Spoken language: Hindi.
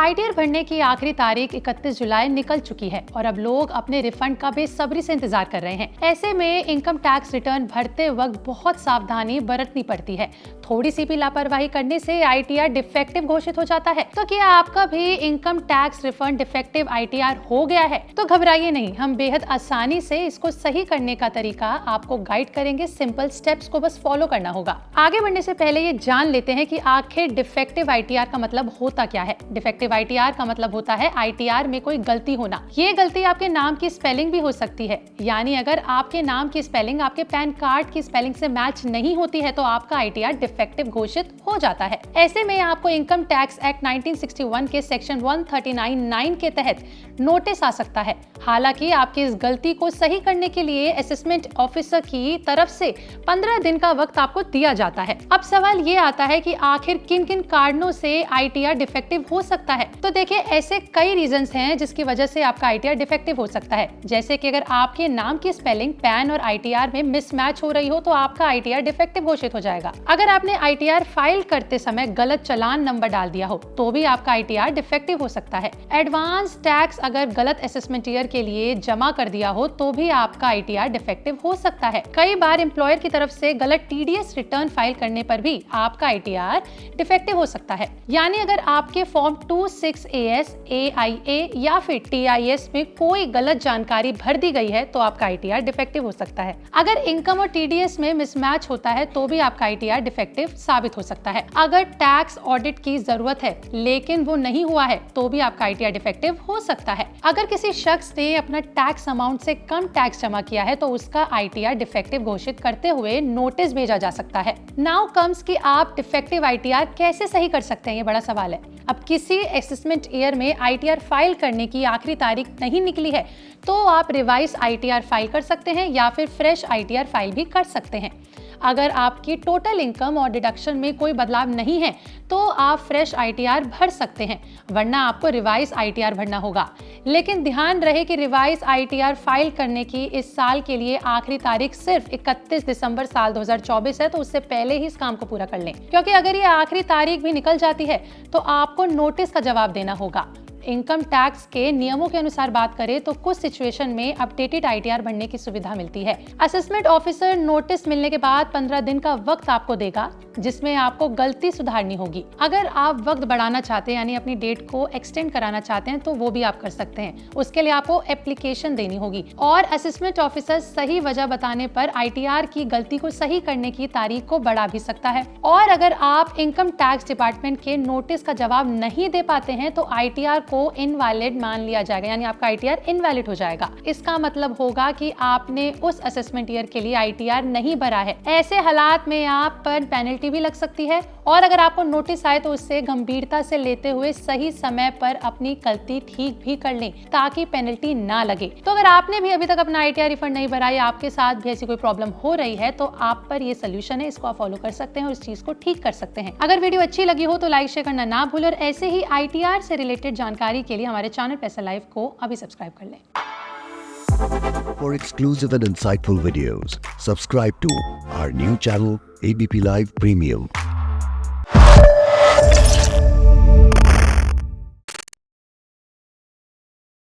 आईटीआर भरने की आखिरी तारीख 31 जुलाई निकल चुकी है और अब लोग अपने रिफंड का बेसब्री से इंतजार कर रहे हैं। ऐसे में इनकम टैक्स रिटर्न भरते वक्त बहुत सावधानी बरतनी पड़ती है। थोड़ी सी भी लापरवाही करने से आईटीआर डिफेक्टिव घोषित हो जाता है। तो क्या आपका भी income tax refund defective ITR हो गया है? तो घबराइए नहीं, हम बेहद आसानी से इसको सही करने का तरीका आपको गाइड करेंगे। सिंपल स्टेप्स को बस फॉलो करना होगा। आगे बढ़ने से पहले ये जान लेते हैं कि आखिर डिफेक्टिव आईटीआर का मतलब होता क्या है। डिफेक्टिव आईटीआर का मतलब होता है आईटीआर में कोई गलती होना। ये गलती आपके नाम की स्पेलिंग भी हो सकती है, यानी अगर आपके नाम की स्पेलिंग आपके पैन कार्ड की स्पेलिंग से मैच नहीं होती है तो आपका आईटीआर डिफेक्टिव घोषित हो जाता है। ऐसे में आपको इनकम टैक्स एक्ट 1961 के सेक्शन 139(9) के तहत नोटिस आ सकता है। हालांकि आपकी इस गलती को सही करने के लिए असेसमेंट ऑफिसर की तरफ से 15 दिन का वक्त आपको दिया जाता है। अब सवाल ये आता है कि आखिर किन किन कारणों से आईटीआर डिफेक्टिव हो सकता है। तो देखिए, ऐसे कई रीजंस हैं जिसकी वजह से आपका आईटीआर डिफेक्टिव हो सकता है। जैसे कि अगर आपके नाम की स्पेलिंग पैन और आईटीआर में मिसमैच हो रही हो तो आपका आईटीआर डिफेक्टिव घोषित हो जाएगा। अगर आपने आईटीआर फाइल करते समय गलत चालान नंबर डाल दिया हो तो भी आपका आईटीआर डिफेक्टिव हो सकता है। एडवांस टैक्स अगर गलत असेसमेंट ईयर के लिए जमा कर दिया हो तो भी आपका आईटीआर डिफेक्टिव हो सकता है। कई बार एम्प्लॉयर की तरफ से गलत टीडीएस रिटर्न फाइल करने पर भी आपका आईटीआर डिफेक्टिव हो सकता है। यानी अगर आपके फॉर्म 26AS, AIA या फिर TIS में कोई गलत जानकारी भर दी गई है तो आपका आईटीआर डिफेक्टिव हो सकता है। अगर इनकम और टीडीएस में मिसमैच होता है तो भी आपका आईटीआर डिफेक्टिव साबित हो सकता है। अगर टैक्स ऑडिट की जरूरत है लेकिन वो नहीं हुआ है तो भी आपका आईटीआर डिफेक्टिव हो सकता है। अगर किसी शख्स ने अपना टैक्स अमाउंट से कम टैक्स जमा किया है तो उसका आईटीआर डिफेक्टिव घोषित करते हुए नोटिस भेजा जा सकता है। नाउ कम्स कि आप डिफेक्टिव आईटीआर कैसे सही कर सकते हैं, ये बड़ा सवाल है। अब किसी असेसमेंट ईयर में आईटीआर फाइल करने की आखिरी तारीख नहीं निकली है तो आप रिवाइज आईटीआर फाइल कर सकते हैं या फिर फ्रेश आईटीआर फाइल भी कर सकते हैं। अगर आपकी टोटल इनकम और डिडक्शन में कोई बदलाव नहीं है तो आप फ्रेश आईटीआर भर सकते हैं, वरना आपको रिवाइज आईटीआर भरना होगा। लेकिन ध्यान रहे कि रिवाइज आईटीआर फाइल करने की इस साल के लिए आखिरी तारीख सिर्फ 31 दिसंबर साल 2024 है, तो उससे पहले ही इस काम को पूरा कर लें, क्योंकि अगर ये आखिरी तारीख भी निकल जाती है तो आपको नोटिस का जवाब देना होगा। इनकम टैक्स के नियमों के अनुसार बात करें तो कुछ सिचुएशन में अपडेटेड आईटीआर भरने की सुविधा मिलती है। असेसमेंट ऑफिसर नोटिस मिलने के बाद 15 दिन का वक्त आपको देगा जिसमें आपको गलती सुधारनी होगी। अगर आप वक्त बढ़ाना चाहते हैं यानी अपनी डेट को एक्सटेंड कराना चाहते हैं तो वो भी आप कर सकते हैं। उसके लिए आपको एप्लीकेशन देनी होगी और असेसमेंट ऑफिसर सही वजह बताने पर आईटीआर की गलती को सही करने की तारीख को बढ़ा भी सकता है। और अगर आप इनकम टैक्स डिपार्टमेंट के नोटिस का जवाब नहीं दे पाते हैं तो आईटीआर को इनवैलिड मान लिया जाएगा, यानी आपका आईटीआर इनवैलिड हो जाएगा। इसका मतलब होगा कि आपने उस असेसमेंट ईयर के लिए आईटीआर नहीं भरा है। ऐसे हालात में आप पर पेनल्टी भी लग सकती है और अगर आपको नोटिस आए तो उससे गंभीरता से लेते हुए सही समय पर अपनी गलती ठीक भी कर लें ताकि पेनल्टी ना लगे। तो अगर आपने भी अभी तक अपना आईटीआर रिफंड नहीं भरा या आपके साथ भी ऐसी कोई प्रॉब्लम हो रही है तो आप पर ये सोल्यूशन है, इसको आप फॉलो कर सकते हैं और इस चीज को ठीक कर सकते हैं। अगर वीडियो अच्छी लगी हो तो लाइक शेयर करना ना भूलें और ऐसे ही आईटीआर से रिलेटेड जानकारी के लिए हमारे चैनल पैसा लाइव को अभी सब्सक्राइब कर लें। For exclusive and insightful videos, subscribe to our new channel ABP Live Premium.